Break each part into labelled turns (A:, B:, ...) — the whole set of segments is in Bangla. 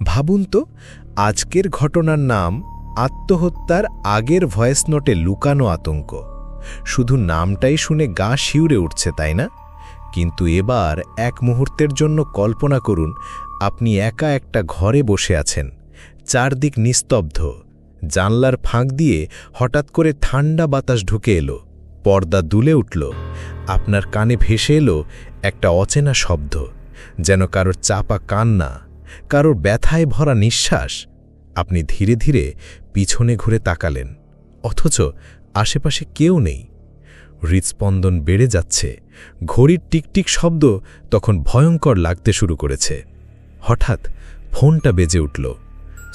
A: ভাবুন তো, আজকের ঘটনার নাম আত্মহত্যার আগের ভয়েস নোটে লুকানো আতঙ্ক। শুধু নামটাই শুনে গা শিউরে উঠছে, তাই না? কিন্তু এবার এক মুহূর্তের জন্য কল্পনা করুন, আপনি একা একটা ঘরে বসে আছেন, চারদিক নিস্তব্ধ। জানলার ফাঁক দিয়ে হঠাৎ করে ঠান্ডা বাতাস ঢুকে এলো, পর্দা দুলে উঠল, আপনার কানে ভেসে এলো একটা অচেনা শব্দ, যেন কারোর চাপা কান্না, কারোর ব্যথায় ভরা নিঃশ্বাস। আপনি ধীরে ধীরে পিছনে ঘুরে তাকালেন, অথচ আশেপাশে কেউ নেই। হৃৎস্পন্দন বেড়ে যাচ্ছে, ঘড়ির টিকটিক শব্দ তখন ভয়ঙ্কর লাগতে শুরু করেছে। হঠাৎ ফোনটা বেজে উঠল।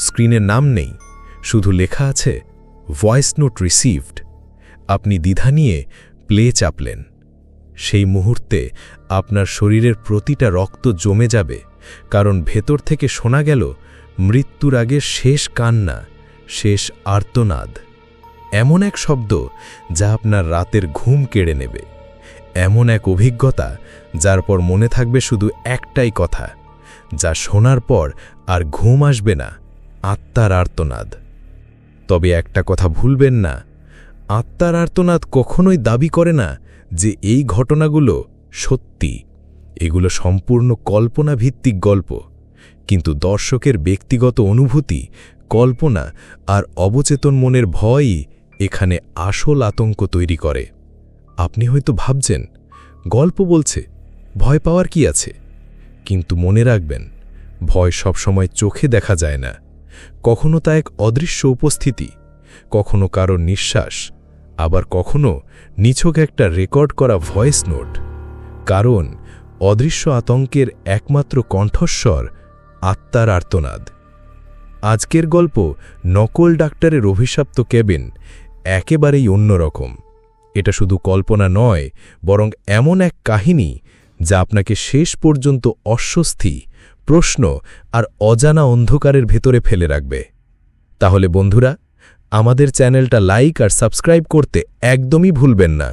A: স্ক্রিনের নাম নেই, শুধু লেখা আছে ভয়েস নোট রিসিভড। আপনি দ্বিধা নিয়ে প্লে চাপলেন। সেই মুহূর্তে আপনার শরীরের প্রতিটা রক্ত জমে যাবে, কারণ ভেতর থেকে শোনা গেল মৃত্যুর আগের শেষ কান্না, শেষ আর্তনাদ। এমন এক শব্দ যা আপনার রাতের ঘুম কেড়ে নেবে, এমন এক অভিজ্ঞতা যার পর মনে থাকবে শুধু একটাই কথা, যা শোনার পর আর ঘুম আসবে না, আত্মার আর্তনাদ। তবে একটা কথা ভুলবেন না, আত্মার আর্তনাদ কখনোই দাবি করে না যে এই ঘটনাগুলো সত্যি। এগুলো সম্পূর্ণ কল্পনাভিত্তিক গল্প, কিন্তু দর্শকের ব্যক্তিগত অনুভূতি, কল্পনা আর অবচেতন মনের ভয়ই এখানে আসল আতঙ্ক তৈরি করে। আপনি হয়তো ভাবছেন, গল্প বলছে, ভয় পাওয়ার কি আছে? কিন্তু মনে রাখবেন, ভয় সবসময় চোখে দেখা যায় না। কখনো তা এক অদৃশ্য উপস্থিতি, কখনো কারো নিঃশ্বাস, আবার কখনো নিছক একটা রেকর্ড করা ভয়েস নোট। কারণ অদৃশ্য আতঙ্কের একমাত্র কণ্ঠস্বর আত্মার আর্তনাদ। আজকের গল্প নকল ডাক্তারের অভিশপ্ত কেবিন একেবারেই অন্যরকম। এটা শুধু কল্পনা নয়, বরং এমন এক কাহিনী যা আপনাকে শেষ পর্যন্ত অস্বস্তি, প্রশ্ন আর অজানা অন্ধকারের ভেতরে ফেলে রাখবে। তাহলে বন্ধুরা, আমাদের চ্যানেলটা লাইক আর সাবস্ক্রাইব করতে একদমই ভুলবেন না।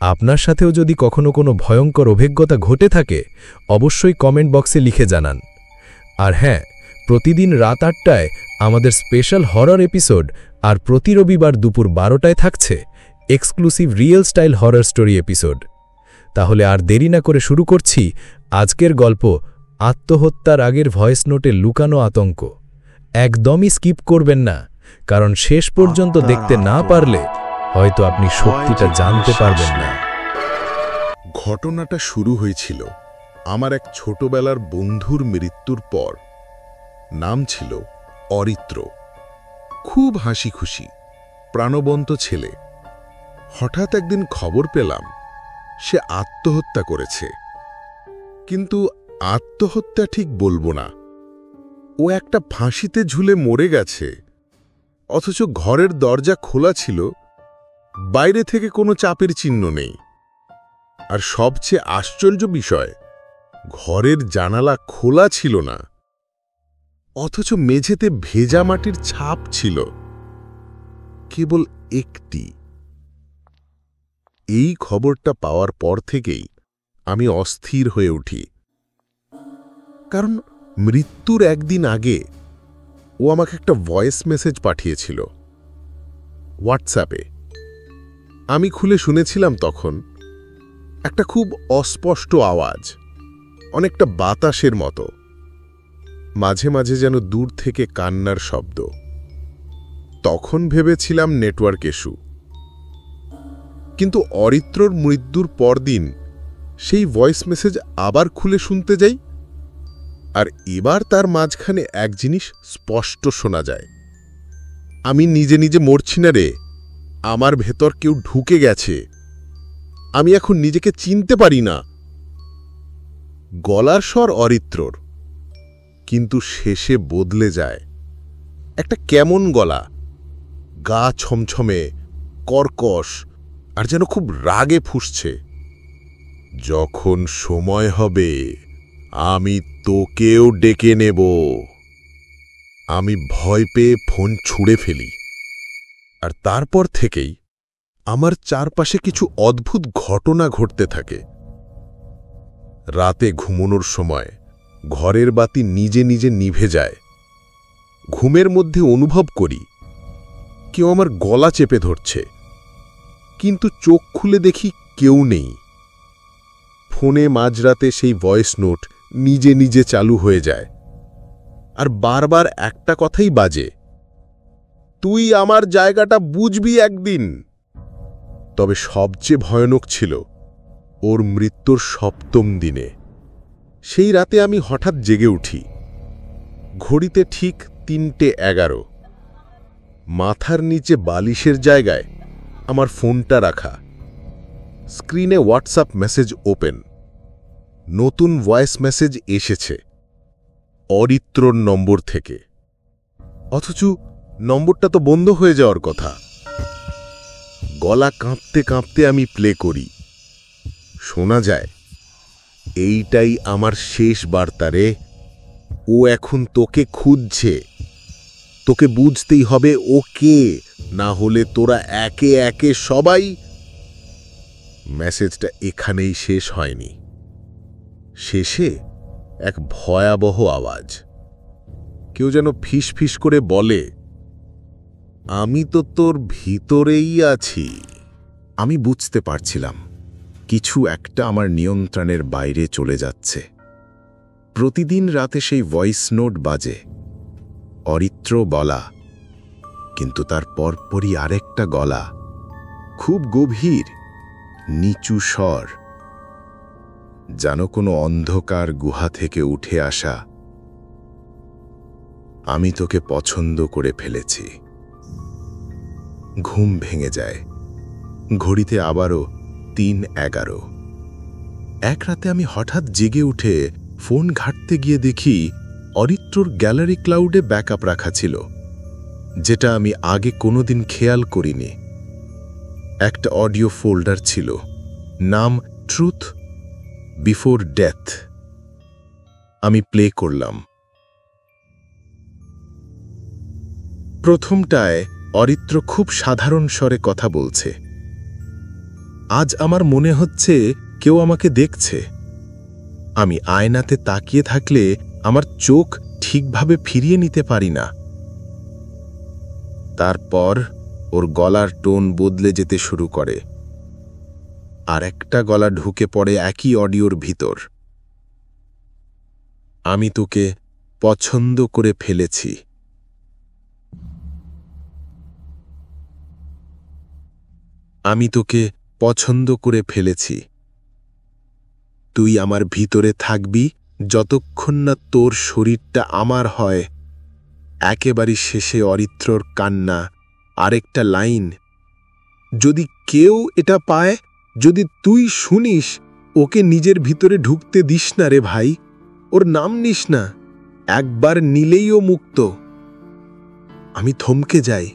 A: আপনার সাথেও যদি কখনো কোনো ভয়ঙ্কর অভিজ্ঞতা ঘটে থাকে, অবশ্যই কমেন্ট বক্সে লিখে জানান। আর হ্যাঁ, প্রতিদিন রাত ৮টায় আমাদের স্পেশাল হরর এপিসোড, আর প্রতি রবিবার দুপুর 12টায় থাকছে exclusive real style horror story episode. তাহলে আর দেরি না করে শুরু করছি আজকের গল্প, আত্মহত্যার আগের ভয়েস নোটে লুকানো আতঙ্ক। একদমই স্কিপ করবেন না, কারণ শেষ পর্যন্ত দেখতে না পারলে হয়তো আপনি সত্যিটা জানতে পারবেন না।
B: ঘটনাটা শুরু হয়েছিল আমার এক ছোটবেলার বন্ধুর মৃত্যুর পর। নাম ছিল অরিত্র। খুব হাসি খুশি, প্রাণবন্ত ছেলে। হঠাৎ একদিন খবর পেলাম সে আত্মহত্যা করেছে। কিন্তু আত্মহত্যা ঠিক বলবো না, ও একটা ফাঁসিতে ঝুলে মরে গেছে। অথচ ঘরের দরজা খোলা ছিল, বাইরে থেকে কোনো চাপের চিহ্ন নেই। আর সবচেয়ে আশ্চর্য বিষয়, ঘরের জানালা খোলা ছিল না, অথচ মেঝেতে ভেজা মাটির ছাপ ছিল, কেবল একটি। এই খবরটা পাওয়ার পর থেকেই আমি অস্থির হয়ে উঠি। কারণ মৃত্যুর একদিন আগে ও আমাকে একটা ভয়েস মেসেজ পাঠিয়েছিল হোয়াটসঅ্যাপে। আমি খুলে শুনেছিলাম তখন একটা খুব অস্পষ্ট আওয়াজ, অনেকটা বাতাসের মতো, মাঝে মাঝে যেন দূর থেকে কান্নার শব্দ। তখন ভেবেছিলাম নেটওয়ার্ক ইস্যু। কিন্তু অরিত্রর মৃত্যুর পরদিন সেই ভয়েস মেসেজ আবার খুলে শুনতে যাই, আর এবার তার মাঝখানে এক জিনিস স্পষ্ট শোনা যায়, আমি নিজে নিজে মরছি না রে, আমার ভেতর কেউ ঢুকে গেছে, আমি এখন নিজেকে চিনতে পারি না। গলার স্বর অরিত্রর, কিন্তু শেষে বদলে যায়। একটা কেমন গলা, গা ছমছমে, কর্কশ, আর যেন খুব রাগে ফুঁসছে। যখন সময় হবে আমি তোকেও ডেকে নেব। আমি ভয় পেয়ে ফোন ছুঁড়ে ফেলি। আর তারপর থেকেই আমার চারপাশে কিছু অদ্ভুত ঘটনা ঘটতে থাকে। রাতে ঘুমানোর সময় ঘরের বাতি নিজে নিজে নিভে যায়, ঘুমের মধ্যে অনুভব করি কেউ আমার গলা চেপে ধরছে, কিন্তু চোখ খুলে দেখি কেউ নেই। ফোনে মাঝরাতে সেই ভয়েস নোট নিজে নিজে চালু হয়ে যায়, আর বারবার একটা কথাই বাজে, তুই আমার জায়গাটা বুঝবি একদিন। তবে সবচেয়ে ভয়ানক ছিল ওর মৃত্যুর 7ম দিনে। সেই রাতে আমি হঠাৎ জেগে উঠি, ঘড়িতে ঠিক 3:11। মাথার নিচে বালিশের জায়গায় আমার ফোনটা রাখা, স্ক্রিনে হোয়াটসঅ্যাপ মেসেজ ওপেন। নতুন ভয়েস মেসেজ এসেছে অরিত্রর নম্বর থেকে, অথচ নম্বরটা তো বন্ধ হয়ে যাওয়ার কথা। গলা কাঁপতে কাঁপতে আমি প্লে করি। শোনা যায়, এইটাই আমার শেষ বার্তা রে, ও এখন তোকে খুঁজছে, তোকে বুঝতেই হবে ও কে, না হলে তোরা একে একে সবাই। মেসেজটা এখানেই শেষ হয়নি। শেষে এক ভয়াবহ আওয়াজ, কেউ যেন ফিস ফিস করে বলে, আমি তো তোর ভিতরেই আছি। আমি বুঝতে পারছিলাম কিছু একটা আমার নিয়ন্ত্রণের বাইরে চলে যাচ্ছে। প্রতিদিন রাতে সেই ভয়েস নোট বাজে, অরিত্র বলা, কিন্তু তার পরপরই আরেকটা গলা, খুব গভীর, নিচু স্বর, যেন কোনো অন্ধকার গুহা থেকে উঠে আসা, আমি তোকে পছন্দ করে ফেলেছি। ঘুম ভেঙে যায়। ঘড়িতে আবারও 3:11। এক রাতে আমি হঠাৎ জেগে উঠে ফোন ঘাঁটতে গিয়ে দেখি অরিত্রর গ্যালারি ক্লাউডে ব্যাকআপ রাখা ছিল, যেটা আমি আগে কোনোদিন খেয়াল করিনি। একটা অডিও ফোল্ডার ছিল, নাম ট্রুথ বিফোর ডেথ। আমি প্লে করলাম। প্রথমটায় অরিত্র খুব সাধারণ স্বরে কথা বলছে। আজ আমার মনে হচ্ছে কেউ আমাকে দেখছে। আমি আয়নাতে তাকিয়ে থাকলে আমার চোখ ঠিকভাবে ফিরিয়ে নিতে পারি না। তারপর ওর গলার টোন বদলে যেতে শুরু করে, আর একটা গলা ঢুকে পড়ে একই অডিওর ভিতর। আমি তোকে পছন্দ করে ফেলেছি। আমি তোকে পছন্দ করে ফেলেছি। তুই আমার ভিতরে থাকবি যতক্ষণ না তোর শরীরটা আমার হয়। একেবারে শেষে অরিত্রর কান্না, আরেকটা লাইন, যদি কেউ এটা পায়, যদি তুই শুনিস, ওকে নিজের ভিতরে ঢুকতে দিস না রে ভাই, ওর নাম নিস না, একবার নিলেই ও মুক্ত। আমি থমকে যাই।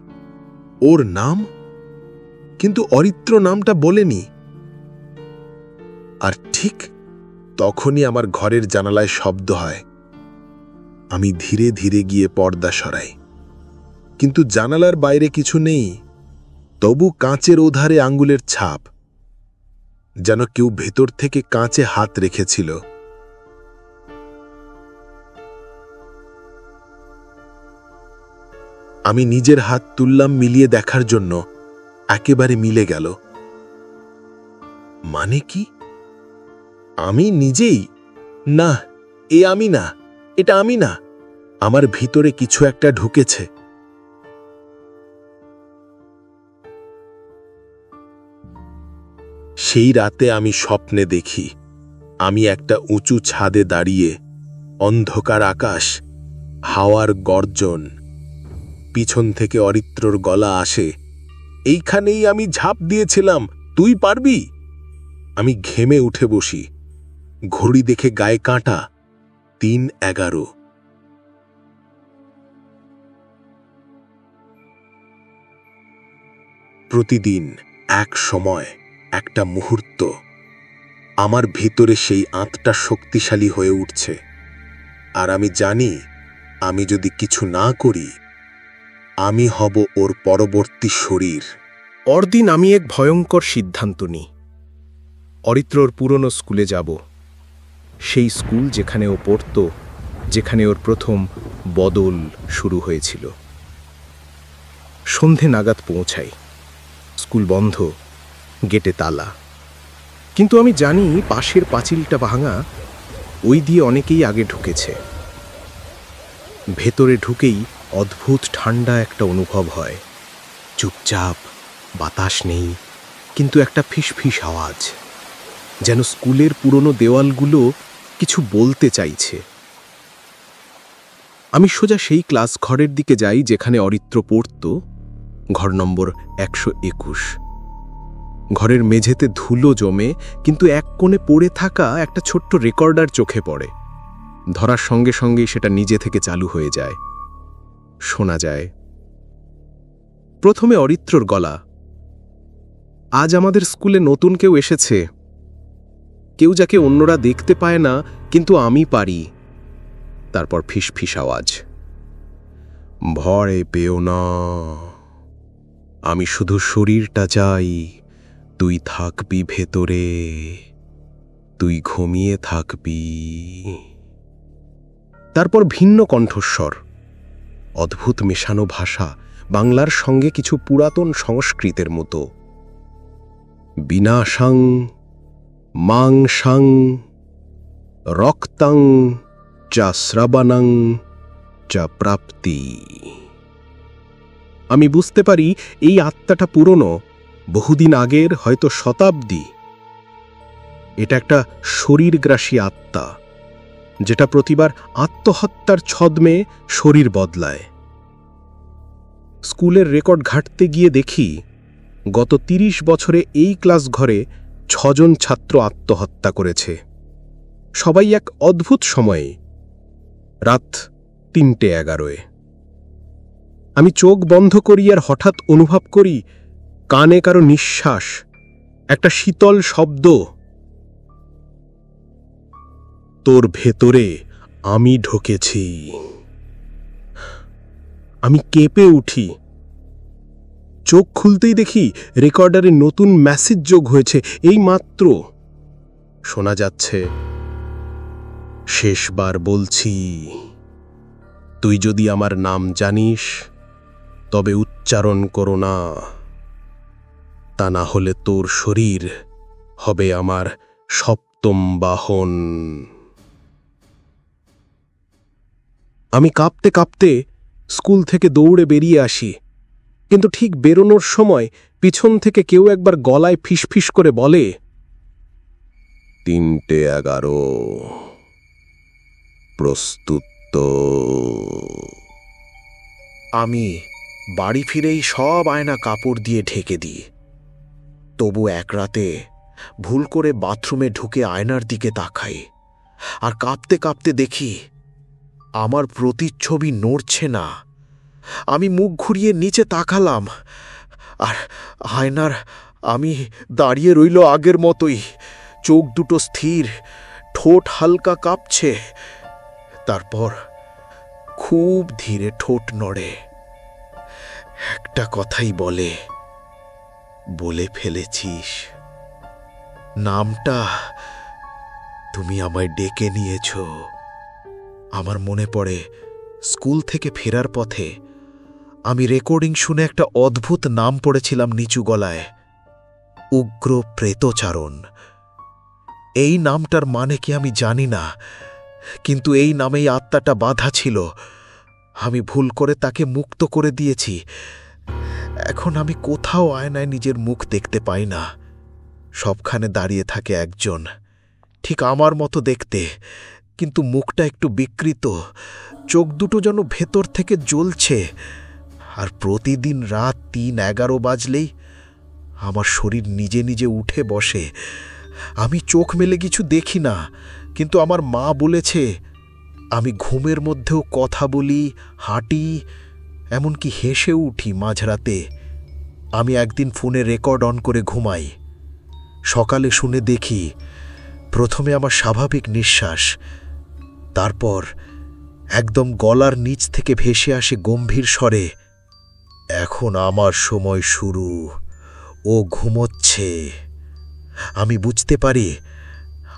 B: ওর নাম? কিন্তু অরিত্র নামটা বলেনি। আর ঠিক তখনই আমার ঘরের জানালায় শব্দ হয়। আমি ধীরে ধীরে গিয়ে পর্দা সরাই, কিন্তু জানালার বাইরে কিছু নেই, তবু কাঁচের ওধারে আঙ্গুলের ছাপ, যেন কেউ ভেতর থেকে কাঁচে হাত রেখেছিল। আমি নিজের হাত তুললাম মিলিয়ে দেখার জন্য, একেবারে মিলে গেল। মানে কি? আমি নিজেই? না, এ আমি না, এটা আমি না, আমার ভিতরে কিছু একটা ঢুকেছে। সেই রাতে আমি স্বপ্নে দেখি আমি একটা উঁচু ছাদে দাঁড়িয়ে, অন্ধকার আকাশ, হাওয়ার গর্জন, পিছন থেকে অরিত্রর গলা আসে, এইখানেই আমি ঝাঁপ দিয়েছিলাম, তুই পারবি? আমি ঘেমে উঠে বসি। ঘড়ি দেখে গায়ে কাঁটা, 3:11। প্রতিদিন এক সময়, একটা মুহূর্ত, আমার ভিতরে সেই আত্মা শক্তিশালী হয়ে উঠছে। আর আমি জানি, আমি যদি কিছু না করি, আমি হব ওর পরবর্তী শরীর।
C: পরদিন আমি এক ভয়ঙ্কর সিদ্ধান্ত নিই। অরিত্রর পুরনো স্কুলে যাব, সেই স্কুল যেখানে ও পড়ত, যেখানে ওর প্রথম বদল শুরু হয়েছিল। সন্ধে নাগাদ পৌঁছাই। স্কুল বন্ধ, গেটে তালা। কিন্তু আমি জানি পাশের পাঁচিলটা ভাঙা, ওই দিয়ে অনেকেই আগে ঢুকেছে। ভেতরে ঢুকেই অদ্ভুত ঠান্ডা একটা অনুভব হয়। চুপচাপ, বাতাস নেই, কিন্তু একটা ফিসফিস আওয়াজ, যেন স্কুলের পুরনো দেওয়ালগুলো কিছু বলতে চাইছে। আমি সোজা সেই ক্লাস ঘরের দিকে যাই যেখানে অরিত্র পড়ত, ঘর নম্বর 121। ঘরের মেঝেতে ধুলো জমে, কিন্তু এক কোণে পড়ে থাকা একটা ছোট্ট রেকর্ডার চোখে পড়ে। ধরার সঙ্গে সঙ্গেই সেটা নিজে থেকে চালু হয়ে যায়। শোনা যায় প্রথমে অরিত্রর গলা। আজ আমাদের স্কুলে নতুন কেউ এসেছে, কেউ যাকে অন্যরা দেখতে পায় না, কিন্তু আমি পারি। তারপর ফিসফিস আওয়াজ, ভয় পেও না, আমি শুধু শরীরটা চাই, তুই থাকবি ভেতরে, তুই ঘুমিয়ে থাকবি। তারপর ভিন্ন কণ্ঠস্বর, অদ্ভুত মেশানো ভাষা, বাংলার সঙ্গে কিছু পুরাতন সংস্কৃতের মতো। বিনাশাং মাংসাং রক্তাং চা শ্রাবণাং চা প্রাপ্তি। আমি বুঝতে পারি এই আত্মাটা পুরনো, বহুদিন আগের, হয়তো শতাব্দী। এটা একটা শরীরগ্রাসী আত্মা, যেটা প্রতিবার আত্মহত্যার ছদ্মে শরীর বদলায়। স্কুলের রেকর্ড ঘাঁটতে গিয়ে দেখি গত 30 বছরে এই ক্লাস ঘরে 6 জন ছাত্র আত্মহত্যা করেছে, সবাই এক অদ্ভুত সময়ে, রাত 3:11। আমি চোখ বন্ধ করি আর হঠাৎ অনুভব করি কানে কারো নিঃশ্বাস, একটা শীতল শব্দ, তোর ভেতরে আমি ঢুকেছি। আমি কেঁপে উঠি। চোখ খুলতেই দেখি রেকর্ডারে নতুন মেসেজ যোগ হয়েছে। এই মাত্র শোনা যাচ্ছে, শেষবার বলছি, তুই যদি আমার নাম জানিস তবে উচ্চারণ করো না, তা না হলে তোর শরীর হবে আমার 7ম বাহন। আমি কাঁপতে কাঁপতে স্কুল থেকে দৌড়ে বেরিয়ে আসি, কিন্তু ঠিক বেরোনোর সময় পিছন থেকে কেউ একবার গলায় ফিসফিস করে বলে, 3:11, প্রস্তুত তো। আমি বাড়ি ফিরেই সব আয়না কাপড় দিয়ে ঢেকে দিই। তবু এক রাতে ভুল করে বাথরুমে ঢুকে আয়নার দিকে তাকাই, আর কাঁপতে কাঁপতে দেখি আমার প্রতিচ্ছবি নড়ছে না। আমি মুখ ঘুরিয়ে নিচে তাকালাম, আর আয়নার আমি দাঁড়িয়ে রইল আগের মতোই, চোখ দুটো স্থির, ঠোঁট হালকা কাঁপছে। তারপর খুব ধীরে ঠোঁট নড়ে, একটা কথাই বলে ফেলেছিস, নামটা তুমি আমায় ডেকে নিয়েছ। আমার মনে পড়ে স্কুল থেকে ফেরার পথে আমি রেকর্ডিং শুনে একটা অদ্ভুত নাম পড়েছিলাম নিচু গলায়, উগ্র প্রেতচারণ। এই নামটার মানে কি আমি জানি না, কিন্তু এই নামেই আত্মাটা বাঁধা ছিল। আমি ভুল করে তাকে মুক্ত করে দিয়েছি। এখন আমি কোথাও আয়নায় নিজের মুখ দেখতে পাই না। সবখানে দাঁড়িয়ে থাকে একজন, ঠিক আমার মতো দেখতে, কিন্তু মুখটা একটু বিকৃত, চোখ দুটো যেন ভেতর থেকে জ্বলছে। আর প্রতিদিন রাত 3:11 বাজলেই আমার শরীর নিজে নিজে উঠে বসে। আমি চোখ মেলে কিছু দেখি না, কিন্তু আমার মা বলেছে আমি ঘুমের মধ্যেও কথা বলি, হাঁটি, এমনকি হেসে উঠি মাঝরাতে। আমি একদিন ফোনে রেকর্ড অন করে ঘুমাই। সকালে শুনে দেখি প্রথমে আমার স্বাভাবিক নিঃশ্বাস, তারপর একদম গলার নিচ থেকে ভেসে আসে গম্ভীর স্বরে, এখন আমার সময় শুরু, ও ঘুমোচ্ছে। আমি বুঝতে পারি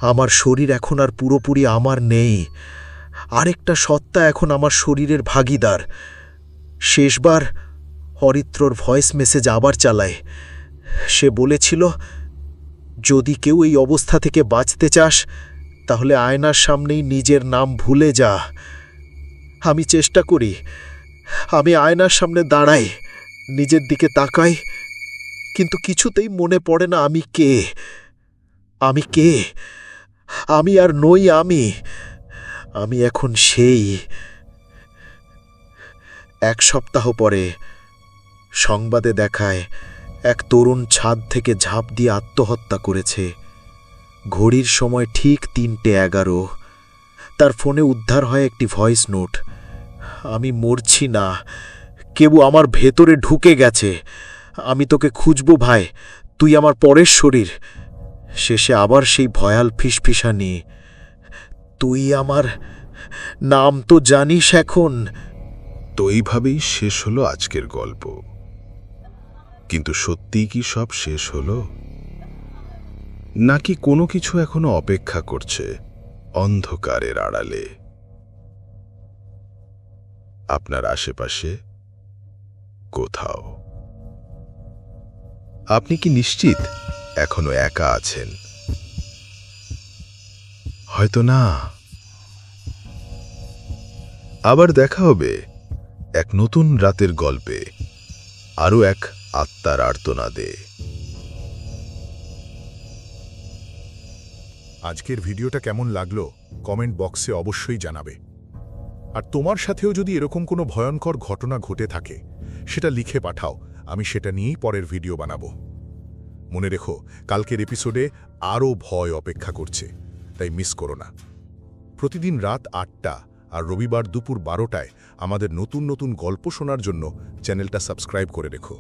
C: আমার শরীর এখন আর পুরোপুরি আমার নেই। আরেকটা সত্তা এখন আমার শরীরের ভাগীদার। শেষবার অরিত্রর ভয়েস মেসেজ আবার চালায়। সে বলেছিল, যদি কেউ এই অবস্থা থেকে বাঁচতে চাস তাহলে আয়নার সামনেই নিজের নাম ভুলে যা। আমি চেষ্টা করি, আমি আয়নার সামনে দাঁড়াই, নিজের দিকে তাকাই, কিন্তু কিছুতেই মনে পড়ে না আমি কে। আমি কে? আমি আর নই আমি। আমি এখন সেই। 1 সপ্তাহ পরে সংবাদে দেখায় এক তরুণ ছাদ থেকে ঝাঁপ দিয়ে আত্মহত্যা করেছে। ঘড়ির সময় ঠিক 3:11। তার ফোনে উদ্ধার হয় একটি ভয়েস নোট। আমি মরছি না, কেউ আমার ভেতরে ঢুকে গেছে। আমি তোকে খুঁজব ভাই, তুই আমার পরের শরীর। শেষে আবার সেই ভয়াল ফিসফিসানি, তুই আমার নাম তো জানিস এখন।
B: তো এইভাবেই শেষ হলো আজকের গল্প। কিন্তু সত্যিই কি সব শেষ হলো, নাকি কোনো কিছু এখনো অপেক্ষা করছে অন্ধকারের আড়ালে আপনার আশেপাশে কোথাও? আপনি কি নিশ্চিত এখনো একা আছেন? হয়তো না। আবার দেখা হবে এক নতুন রাতের গল্পে, আরও এক আত্মার আর্তনাদে।
D: আজকের ভিডিওটা কেমন লাগলো কমেন্ট বক্সে অবশ্যই জানাবে। আর তোমার সাথেও যদি এরকম কোনো ভয়ঙ্কর ঘটনা ঘটে থাকে সেটা লিখে পাঠাও, আমি সেটা নিয়েই পরের ভিডিও বানাবো। মনে রেখো, কালকের এপিসোডে আরও ভয় অপেক্ষা করছে, তাই মিস করো না। প্রতিদিন রাত 8টা আর রবিবার দুপুর 12টায় আমাদের নতুন নতুন গল্প শোনার জন্য চ্যানেলটা সাবস্ক্রাইব করে রেখো।